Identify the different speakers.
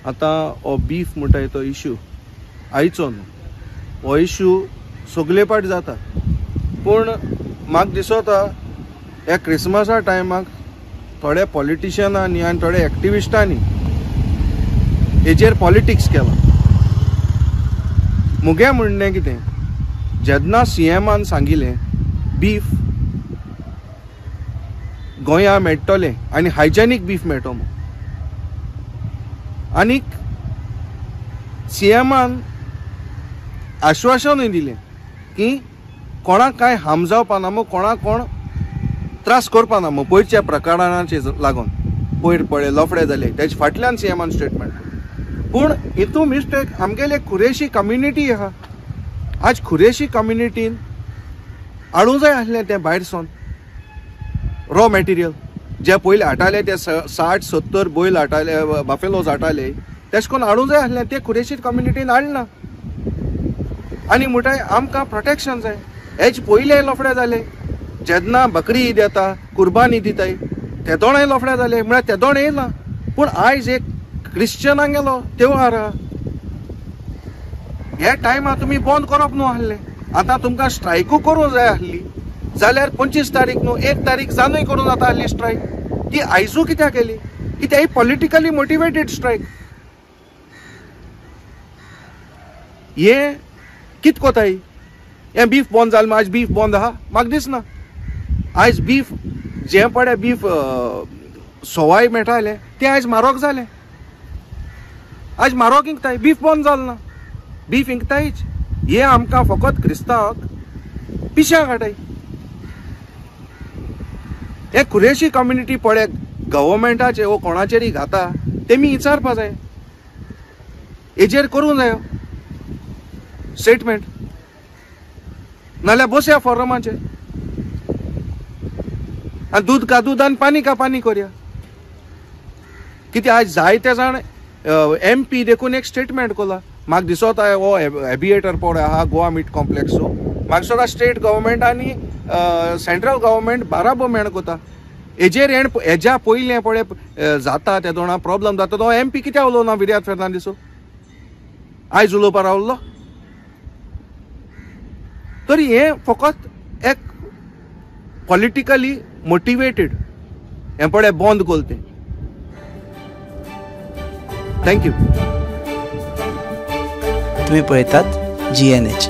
Speaker 1: आतां हो बीफ म्हणटाय तो इश्यू आयचो न्हू, हो इश्यू सगळे पाट जाता. पूण म्हाका दिसता ह्या क्रिसमसा टायमाक थोड्या पॉलिटिशियनांनी आनी थोड्या एक्टिविस्टांनी हेजेर पॉलिटिक्स केला. मुगे म्हणणें कितें, जेन्ना CMान सांगिल्लें बीफ गोंया मेळटलें आनी हायजेनीक बीफ मेळटो म्हणून, आनीक CMान आश्वासनूय दिलें की कोणाक कांय हार्म जावपा ना मग, कोणाक कोण त्रास करपा ना मग पयरच्या प्रकरणांचे लागून. पयर पळय लफडे जाले तेजे फाटल्यान CMान स्टेटमेंट. पूण हितू मिस्टेक आमगेले खुरेशी कम्युनिटी आहा. आज खुरेशी कम्युनिटीन हाडूं जाय आसलें तें भायरसून रॉ मॅटेरियल, जे पयलीं हाडटाले ते 60-70 बैल हाडटाले, बफेलोज हाडटाले, तेश कोन्न हाडूं जाय आसलें. ते खुरेशी कम्युनिटीन हाडना. आनी म्हणटाय आमकां प्रोटेक्शन जाय. हेज पयले लफडे जाले जेन्ना बकरी ईद येता, कुर्बानी दिताय, ते दोनय लफडे जाले. म्हळ्यार ते दोन येयला. पूण आयज एक क्रिश्चनांगेलो त्योहार आहा, हे टायमार तुमी बंद करप न्हू आसलें. आतां तुमकां स्ट्रायकू करूं जाय आसली जाल्यार 25 तारीख न्हू 1 तारीख जाणूय करूं जाता आसली स्ट्रायक. ती आयजू कित्याक केली? कित्याक ही पॉलिटिकली मोटिवेटेड स्ट्रायक. हे कित कोताय? हें बीफ बंद जालें, आज बीफ बंद आहा? म्हाका दिसना. आयज बीफ जे पळय बीफ सवाय मेळटाले ते आयज म्हारग जाले. आज म्हारग इंकताय, बीफ बंद जालें ना, बीफ इंकतायच. हे आमकां फकत क्रिस्तांवाक पिश्यां काटाय. हे खुरेशी कम्युनिटी पळय गव्हर्मेंटाचे वो कोणाचेरय घाता, तेमी विचारपा जाय, हेजेर करूं जायो स्टेटमेंट, नाल्यार बसया फोरमाचेर आनी दूध का दूध आनी पानी का पानी करया. कित्याक आज जायते जाण MP देखून एक स्टेटमेंट कोला. म्हाका दिसता हो एबिएटर पळय आहा गोवा मीट कॉम्प्लेक्सो, म्हाका दिसता स्टेट गव्हर्मेंट आनी सेंट्रल गव्हर्मेंट बाराबर मेण कोता. हेजेर हेज्या पयलें पळय जाता ते दोना प्रॉब्लम जाता तो MP कित्याक उलोवना विर्याद फेर्नांदीसो? आयज उलोवपा रावल्लो. तरी हे फकत एक पॉलिटिकली मोटिवेटेड हें पळय बंद कोलतें. थँक्यू.
Speaker 2: तुम्ही पळयतात GNH.